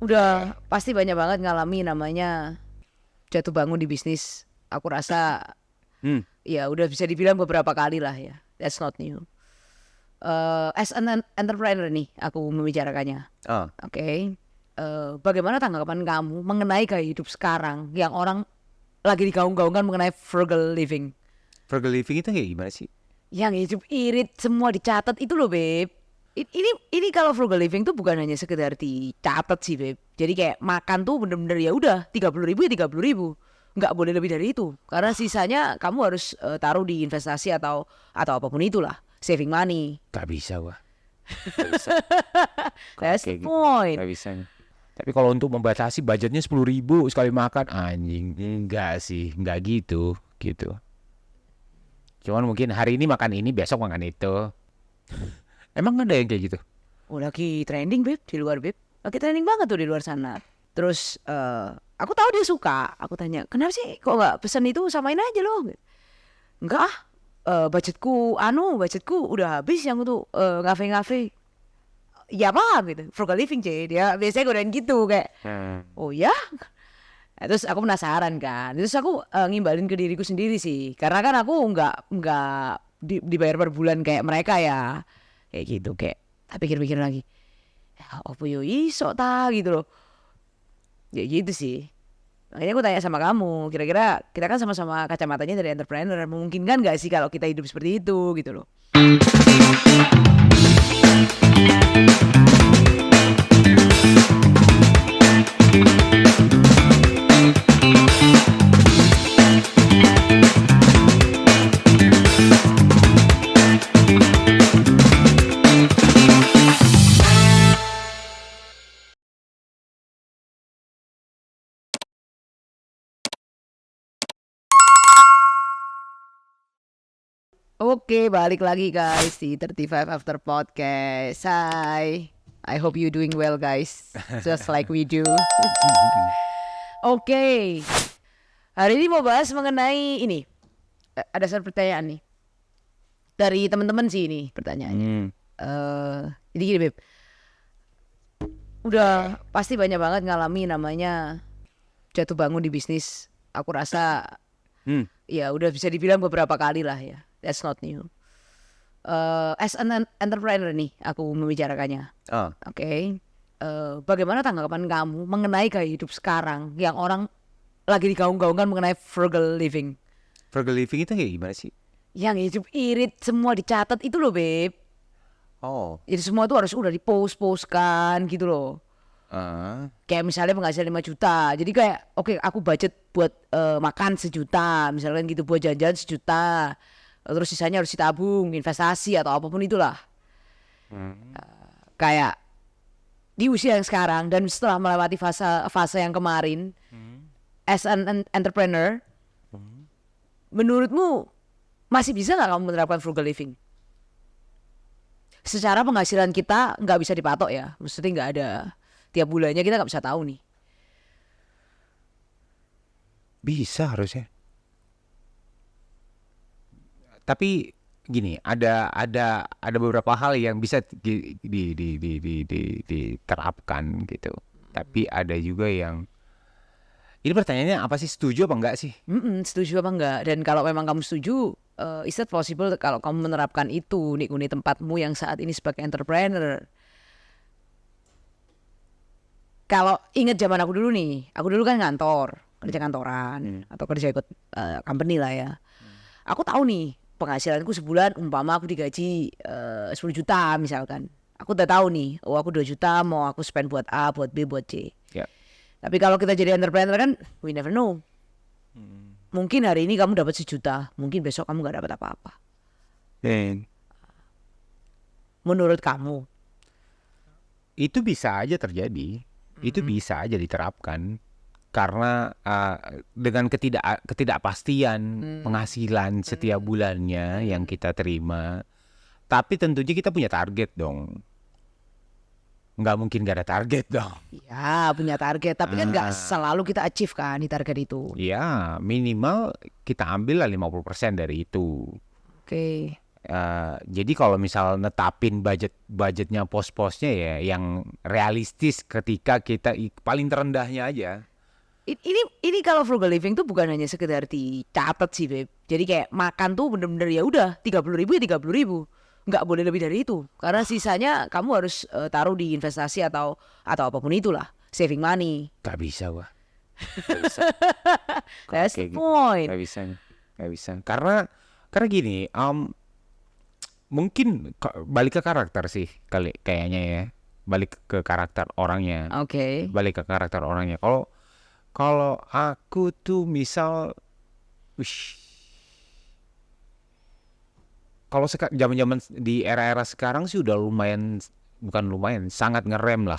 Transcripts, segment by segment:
Udah pasti banyak banget ngalami namanya jatuh bangun di bisnis. Aku rasa ya udah bisa dibilang beberapa kali lah ya. That's not new. As an entrepreneur nih aku membicarakannya. Oke. Bagaimana tanggapan kamu mengenai gaya hidup sekarang yang orang lagi digaung-gaungkan mengenai frugal living? Frugal living itu kayak gimana sih? Yang hidup irit semua dicatat itu loh Beb. Ini kalau frugal living tuh bukan hanya sekedar dicatat sih Beb. Jadi kayak makan tuh bener-bener ya udah 30.000 ya 30.000, nggak boleh lebih dari itu. Karena sisanya kamu harus taruh di investasi atau apapun itulah, saving money. Gak bisa gua. That's the Kayak gitu. point. Gak bisa. Tapi kalau untuk membatasi budgetnya 10.000 sekali makan, anjing, enggak sih, enggak gitu. Cuman mungkin hari ini makan ini, besok makan itu. Emang ada yang kayak gitu? Oh lagi trending Beb di luar Beb. Lagi trending banget tuh di luar sana. Terus aku tahu dia suka. Aku tanya, kenapa sih kok nggak pesen itu, samain aja loh. Enggak budgetku udah habis yang untuk ngafe-ngafe. Ya apa gitu, frugal living dia biasanya godain gitu kayak oh ya. Nah, terus aku penasaran kan, terus aku ngimbalin ke diriku sendiri sih, karena kan aku nggak dibayar per bulan kayak mereka ya, kayak gitu. Kayak tak pikir-pikir lagi, ya, apa yo iso ta gitu loh, ya gitu sih. Makanya aku tanya sama kamu, kira-kira kita kan sama-sama kacamatanya dari entrepreneur, memungkinkan nggak sih kalau kita hidup seperti itu gitu loh. Oke, balik lagi guys di 35 After Podcast. Hai, I hope you doing well guys, just like we do. Oke, hari ini mau bahas mengenai ini. Ada satu pertanyaan nih dari teman-teman sih ini pertanyaannya. Jadi gini Beb, udah pasti banyak banget ngalami namanya jatuh bangun di bisnis. Aku rasa ya udah bisa dibilang beberapa kali lah ya. That's not new. As an entrepreneur nih aku membicarakannya. Oke. Bagaimana tanggapan kamu mengenai gaya hidup sekarang yang orang lagi digaung-gaungkan mengenai frugal living? Frugal living itu kayak gimana sih? Yang hidup irit semua dicatat itu loh Beb. Jadi semua tuh harus udah di-post-postkan gitu loh. Kayak misalnya penghasilan 5 juta, jadi kayak oke, aku budget buat makan 1 juta misalkan gitu, buat jajan 1 juta, terus sisanya harus ditabung, investasi atau apapun itulah. Kayak di usia yang sekarang dan setelah melewati fase yang kemarin, as an entrepreneur, menurutmu masih bisa nggak kamu menerapkan frugal living? Secara penghasilan kita nggak bisa dipatok ya, maksudnya nggak ada tiap bulannya, kita nggak bisa tahu nih. Bisa harusnya. Tapi gini, ada beberapa hal yang bisa diterapkan gitu. Tapi ada juga yang, ini pertanyaannya apa sih, setuju apa enggak sih? Setuju apa enggak? Dan kalau memang kamu setuju, is it possible kalau kamu menerapkan itu nih di tempatmu yang saat ini sebagai entrepreneur? Kalau inget zaman aku dulu nih, aku dulu kan kerja kantoran atau kerja ikut company lah ya. Aku tahu nih penghasilanku sebulan, umpama aku digaji 10 juta misalkan. Aku udah tahu nih, oh aku 2 juta mau aku spend buat A, buat B, buat C. Tapi kalau kita jadi entrepreneur kan, we never know. Mungkin hari ini kamu dapat 1 juta, mungkin besok kamu gak dapat apa-apa. Menurut kamu? Itu bisa aja terjadi, itu bisa aja diterapkan. Karena dengan ketidakpastian penghasilan setiap bulannya yang kita terima. Tapi tentunya kita punya target dong. Nggak mungkin gak ada target dong. Ya punya target, tapi kan gak selalu kita achieve kan di target itu. Ya minimal kita ambil lah 50% dari itu. Oke. Jadi kalau misal netapin budgetnya pos-posnya ya yang realistis ketika kita paling terendahnya aja. Ini kalau frugal living tuh bukan hanya sekedar dicatat sih, Beb. Jadi kayak makan tuh bener-bener ya udah 30.000 ya 30.000, nggak boleh lebih dari itu. Karena sisanya kamu harus taruh di investasi atau apapun itulah, saving money. Gak bisa gua. Gak bisa. That's the Kayak gitu. point. Gak bisa. Karena gini, mungkin balik ke karakter sih kayaknya ya. Balik ke karakter orangnya. Oke. Balik ke karakter orangnya. Kalau aku tuh misal, kalau zaman-zaman di era-era sekarang sih udah bukan lumayan, sangat ngerem lah.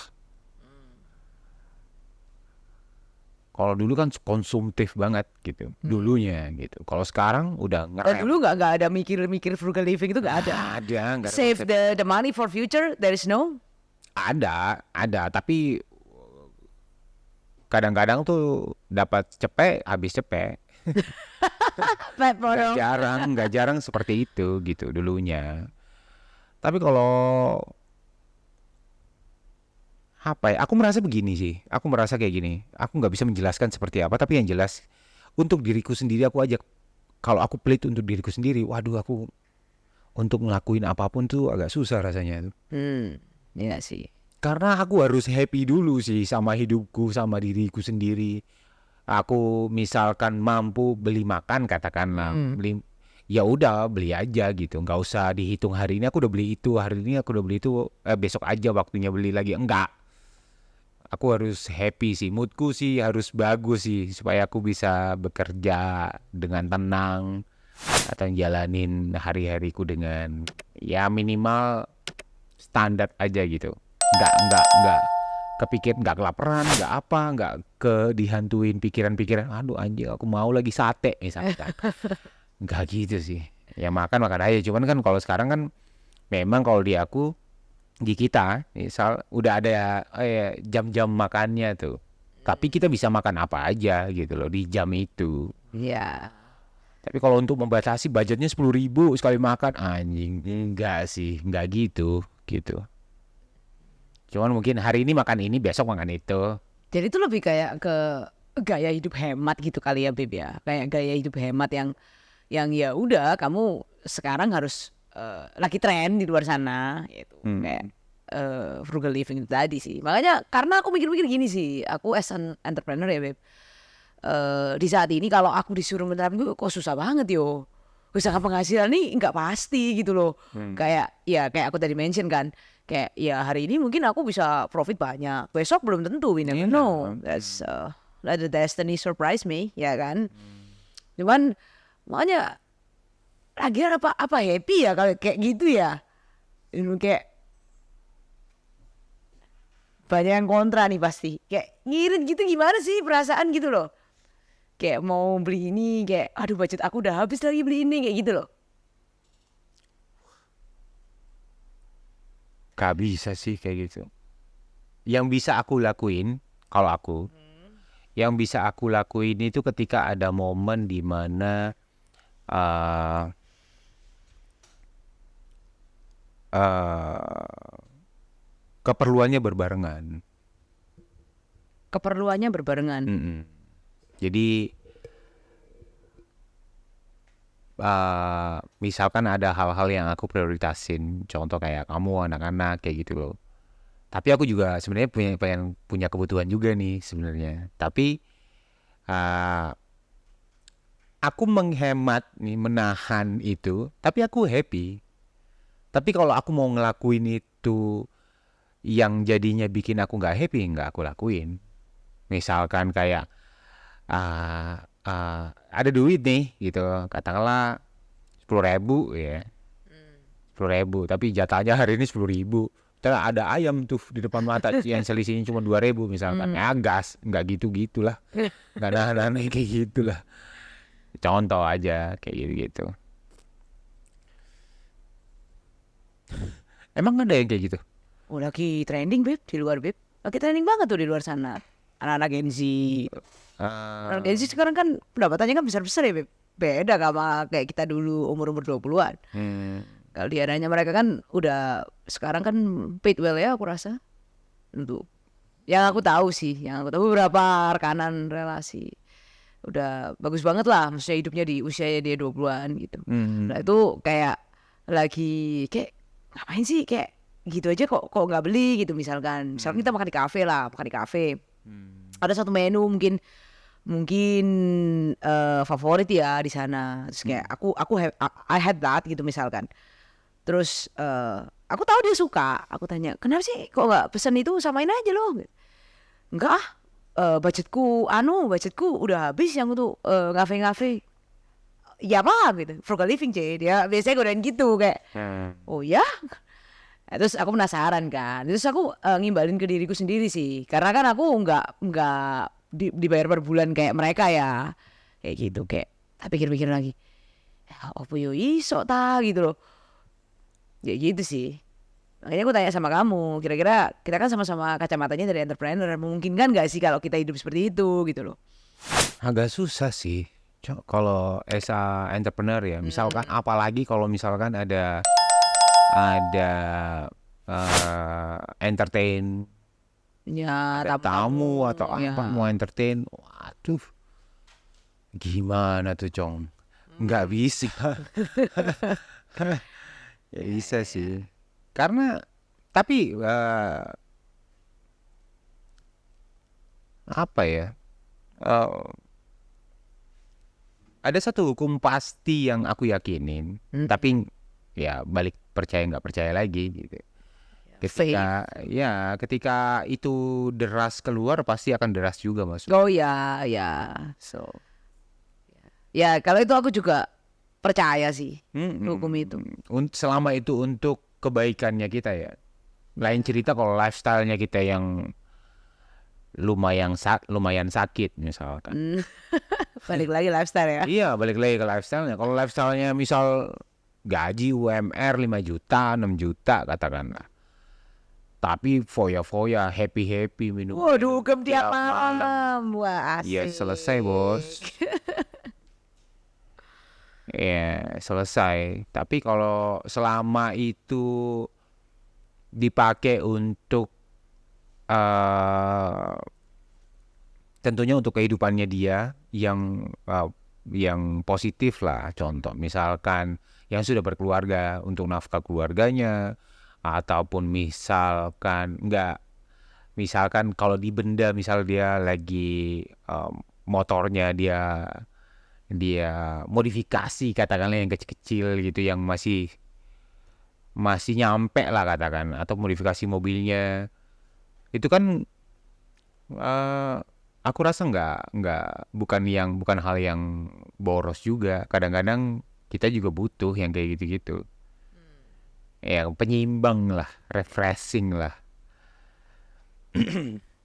Kalau dulu kan konsumtif banget gitu, dulunya gitu. Kalau sekarang udah Dan ngerem. dulu nggak ada mikir frugal living itu nggak ada. Nggak ada Save konsep. the money for future, there is no. Ada, tapi kadang-kadang tuh dapat cepet, habis cepet. Nggak jarang seperti itu gitu dulunya. Tapi kalau apa ya? Aku merasa begini sih. Aku merasa kayak gini. Aku nggak bisa menjelaskan seperti apa, tapi yang jelas untuk diriku sendiri aku aja. Kalau aku pelit untuk diriku sendiri, waduh aku untuk ngelakuin apapun tuh agak susah rasanya tuh. Iya sih. Karena aku harus happy dulu sih sama hidupku, sama diriku sendiri. Aku misalkan mampu beli makan katakanlah, ya udah beli aja gitu, nggak usah dihitung hari ini aku udah beli itu, hari ini aku udah beli itu, besok aja waktunya beli lagi, enggak. Aku harus happy sih, moodku sih harus bagus sih supaya aku bisa bekerja dengan tenang atau jalanin hari-hariku dengan ya minimal standar aja gitu. Enggak kepikir, nggak kelaparan, nggak dihantuin pikiran-pikiran, aduh anjing aku mau lagi sate misalkan. Nggak gitu sih. Ya makan aja. Cuman kan kalau sekarang kan memang kalau di kita misal udah ada jam-jam makannya tuh. Tapi kita bisa makan apa aja gitu loh di jam itu. Iya. Tapi kalau untuk membatasi budgetnya 10.000 sekali makan, anjing enggak sih, enggak gitu. Cuman mungkin hari ini makan ini, besok makan itu. Jadi itu lebih kayak ke gaya hidup hemat gitu kali ya, Beb ya. Kayak gaya hidup hemat yang ya udah kamu sekarang harus lagi tren di luar sana gitu. Kayak frugal living itu tadi sih. Makanya karena aku mikir-mikir gini sih, aku as an entrepreneur ya, Beb. Di saat ini kalau aku disuruh menerapkan gue kok susah banget yo. Usaha penghasilan nih nggak pasti gitu loh. Kayak aku tadi mention kan, kayak ya hari ini mungkin aku bisa profit banyak, besok belum tentu, we never know. That's let the destiny surprise me, ya kan. Cuman makanya lagian apa happy ya kalau kayak gitu ya. Kayak banyak yang kontra nih pasti. Kayak ngirit gitu gimana sih perasaan gitu loh. Kayak mau beli ini, kayak aduh budget aku udah habis lagi beli ini, kayak gitu loh. Gak bisa sih kayak gitu. Yang bisa aku lakuin, kalau aku, yang bisa aku lakuin itu ketika ada momen di mana keperluannya berbarengan. Keperluannya berbarengan. Jadi misalkan ada hal-hal yang aku prioritasin, contoh kayak kamu, anak-anak, kayak gitu loh. Tapi aku juga sebenarnya pengen punya kebutuhan juga nih sebenarnya. Tapi aku menghemat nih, menahan itu, tapi aku happy. Tapi kalau aku mau ngelakuin itu yang jadinya bikin aku nggak happy, nggak aku lakuin. Misalkan kayak ada duit nih gitu, katakanlah 10.000 ya, 10.000, tapi jatahnya hari ini 10.000. Ada ayam tuh di depan mata yang selisihnya cuma 2.000 misalkan, gas, nggak gitulah, nggak nahan kayak gitulah. Contoh aja kayak gitu. Emang ada yang kayak gitu? Oh lagi trending, Beb, di luar, Beb. Lagi trending banget tuh di luar sana. Anak-anak Gen Z. Anak Gen Z sekarang kan pendapatannya kan besar-besar ya, Beb. beda sama kayak kita dulu umur-umur 20-an. Kalau di eranya mereka kan udah sekarang kan paid well ya, aku rasa. Untuk yang aku tahu sih, yang aku tahu beberapa rekanan relasi udah bagus banget lah, maksudnya hidupnya di usianya dia 20-an gitu. Nah itu kayak lagi kayak ngapain sih kayak gitu aja kok nggak beli gitu misalkan kita makan di kafe lah, makan di kafe. Ada satu menu mungkin favorit ya di sana. Terus kayak I had that gitu misalkan. Terus aku tahu dia suka. Aku tanya, kenapa sih kok nggak pesen itu, samain aja loh. Enggak ah, budgetku udah habis yang untuk ngafe-ngafe. Ya apa gitu, frugal living dia biasanya godain gitu kayak. Oh ya. Nah, terus aku penasaran kan. Terus aku ngimbalin ke diriku sendiri sih. Karena kan aku nggak dibayar per bulan kayak mereka ya. Kayak gitu kayak. Tapi pikir-pikir lagi. Apa yo iso ta gitu loh. Ya gitu sih. Makanya aku tanya sama kamu, kira-kira kita kan sama-sama kacamatanya dari entrepreneur, memungkinkan gak sih kalau kita hidup seperti itu gitu loh? Agak susah sih kalau as a entrepreneur ya. Misalkan apalagi kalau misalkan ada entertain, Ya, ada tamu atau apa mau entertain, waduh, gimana tuh Cong? Nggak bisa. Ya bisa sih. Karena tapi apa ya? Ada satu hukum pasti yang aku yakinin, tapi ya balik percaya nggak percaya lagi gitu. Ketika itu deras keluar pasti akan deras juga maksudnya. Oh ya, so ya kalau itu aku juga percaya sih hukum itu. Selama itu untuk kebaikannya kita ya. Lain cerita kalau lifestyle-nya kita yang lumayan sakit misalkan. Balik lagi lifestyle ya. Iya, balik lagi ke lifestyle-nya. Kalau lifestyle-nya misal gaji UMR 5 juta, 6 juta katakanlah. Tapi foya-foya, happy-happy minum. Waduh, tiap malam. Wah, asik. Iya, selesai, Bos. Ya, selesai. Tapi kalau selama itu dipakai untuk tentunya untuk kehidupannya dia yang positif lah. Contoh misalkan yang sudah berkeluarga untuk nafkah keluarganya, ataupun misalkan kalau di benda, misal dia lagi motornya dia modifikasi katakanlah yang kecil-kecil gitu, yang masih nyampe lah katakan, atau modifikasi mobilnya itu kan aku rasa bukan hal yang boros juga. Kadang-kadang kita juga butuh yang kayak gitu-gitu. Ya penyimbang lah, refreshing lah.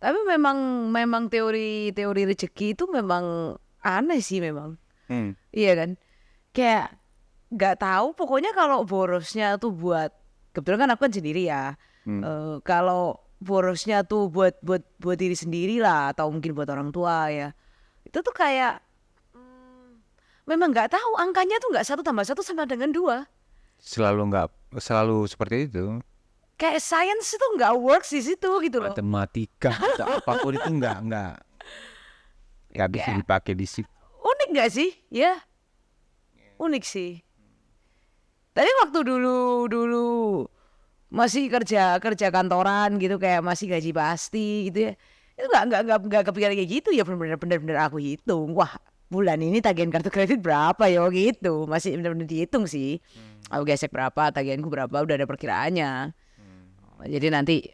Tapi memang teori rezeki itu memang aneh sih memang. Iya kan? Kayak nggak tahu, pokoknya kalau borosnya tuh buat, kebetulan kan aku kan sendiri ya. Kalau borosnya tuh buat diri sendiri lah, atau mungkin buat orang tua ya, itu tuh kayak memang nggak tahu, angkanya tuh nggak 1+1 sama dengan 2. Selalu seperti itu. Kayak science itu nggak works di situ gitu loh. Matematika atau apapun itu nggak bisa dipakai di situ. Unik nggak sih? Ya, unik sih. Tapi waktu dulu masih kerja kantoran gitu, kayak masih gaji pasti gitu ya, itu nggak kepikiran kayak gitu ya. Bener-bener aku hitung, wah bulan ini tagihan kartu kredit berapa ya gitu, masih bener-bener dihitung sih. Aku gesek berapa, tagihanku berapa, udah ada perkiraannya. Jadi nanti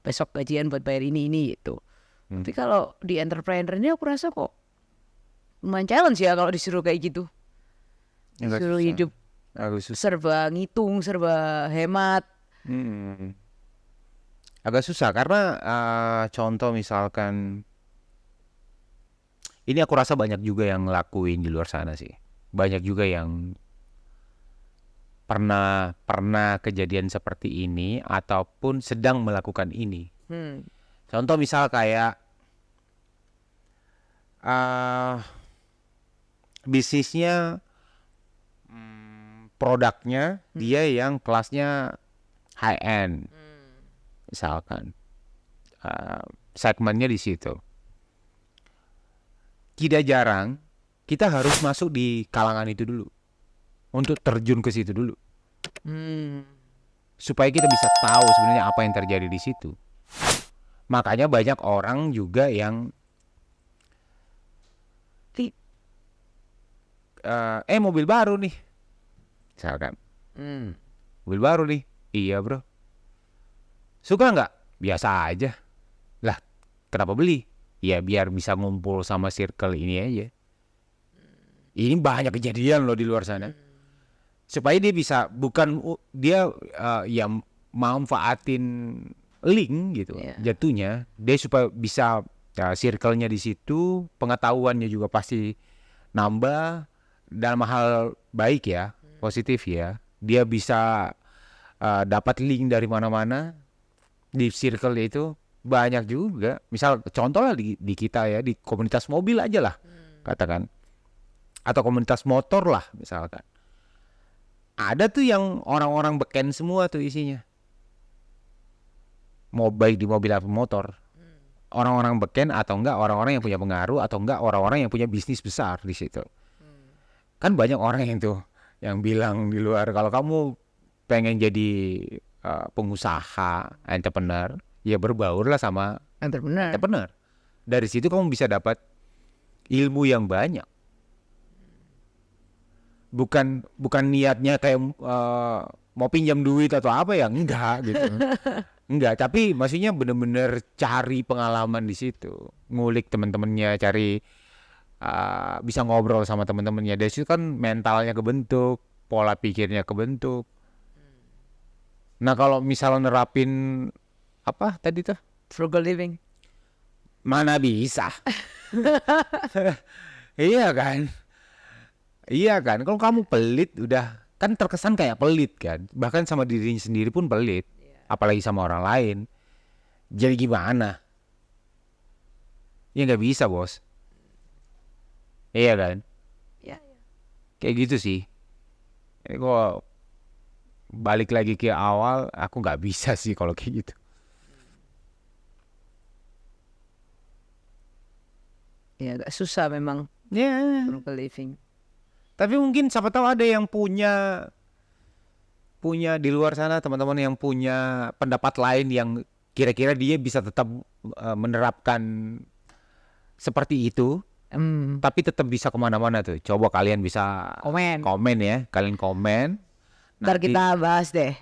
besok gajian buat bayar ini gitu. Tapi kalau di entrepreneur ini aku rasa kok lumayan challenge ya kalau disuruh kayak gitu. Disuruh hidup serba ngitung, serba hemat. Agak susah karena contoh misalkan ini aku rasa banyak juga yang ngelakuin di luar sana sih. Banyak juga yang pernah kejadian seperti ini ataupun sedang melakukan ini. Contoh misal kayak bisnisnya, produknya dia yang kelasnya high end, misalkan segmennya di situ. Tidak jarang kita harus masuk di kalangan itu dulu, untuk terjun ke situ dulu, supaya kita bisa tahu sebenarnya apa yang terjadi di situ. Makanya banyak orang juga yang mobil baru nih, misalkan mobil baru nih, iya bro, suka nggak? Biasa aja. Lah, kenapa beli? Ya biar bisa ngumpul sama circle ini aja. Ini banyak kejadian loh di luar sana. Supaya dia bisa, bukan dia yang manfaatin link gitu, jatuhnya dia supaya bisa circle-nya di situ, pengetahuannya juga pasti nambah dalam hal baik ya, positif ya. Dia bisa dapat link dari mana-mana di circle itu banyak juga. Misal contoh lah di kita ya, di komunitas mobil aja lah katakan, atau komunitas motor lah misalkan. Ada tuh yang orang-orang beken semua tuh isinya. Mau baik di mobil atau motor. Orang-orang beken atau enggak orang-orang yang punya pengaruh atau enggak orang-orang yang punya bisnis besar di situ. Kan banyak orang yang tuh yang bilang di luar, kalau kamu pengen jadi pengusaha, entrepreneur, ya berbaurlah sama entrepreneur. Dari situ kamu bisa dapat ilmu yang banyak. Bukan niatnya kayak mau pinjam duit atau apa ya, enggak gitu. Enggak, tapi maksudnya bener-bener cari pengalaman di situ, ngulik teman-temannya, cari bisa ngobrol sama teman-temannya. Dari situ kan mentalnya kebentuk, pola pikirnya kebentuk. Nah kalau misalnya nerapin apa tadi tuh? Frugal living. Mana bisa? Iya kan? Iya kan, kalau kamu pelit udah kan terkesan kayak pelit kan, bahkan sama dirinya sendiri pun pelit, apalagi sama orang lain. Jadi gimana? Ya nggak bisa bos. Iya kan? Ya. Kayak gitu sih. Ini kok balik lagi ke awal, aku nggak bisa sih kalau kayak gitu. Ya agak susah memang Ya. frugal living. Tapi mungkin siapa tahu ada yang punya di luar sana teman-teman yang punya pendapat lain yang kira-kira dia bisa tetap menerapkan seperti itu, tapi tetap bisa kemana-mana tuh. Coba kalian bisa komen ya, kalian komen. Ntar kita bahas deh.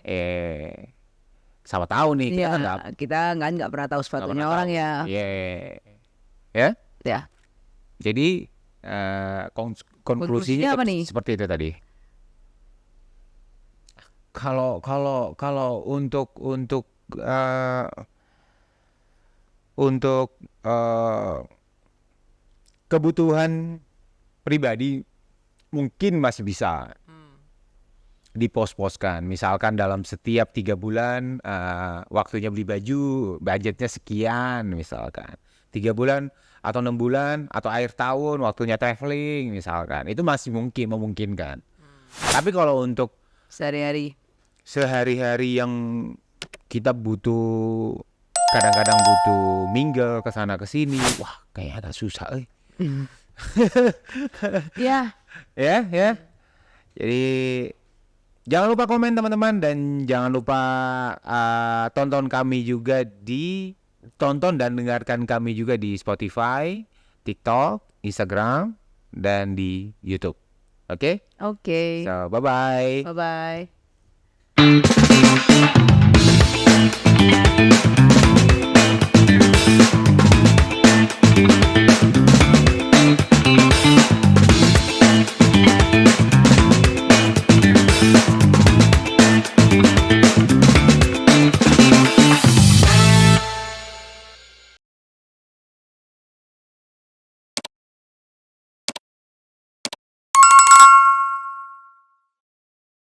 Siapa tahu nih kita nggak pernah tahu sepatunya orang ya. Ya. Jadi konklusinya apa nih? Seperti itu tadi. Kalau untuk kebutuhan pribadi mungkin masih bisa dipos-poskan. Misalkan dalam setiap 3 bulan waktunya beli baju, budgetnya sekian misalkan. 3 bulan atau 6 bulan atau akhir tahun waktunya traveling misalkan. Itu masih memungkinkan. Tapi kalau untuk sehari-hari yang kita butuh, kadang-kadang butuh mingle ke sana ke sini, wah kayaknya agak susah Ya. Jadi jangan lupa komen teman-teman, dan jangan lupa tonton dan dengarkan kami juga di Spotify, TikTok, Instagram, dan di YouTube. Oke? Oke. So, bye-bye. Bye-bye.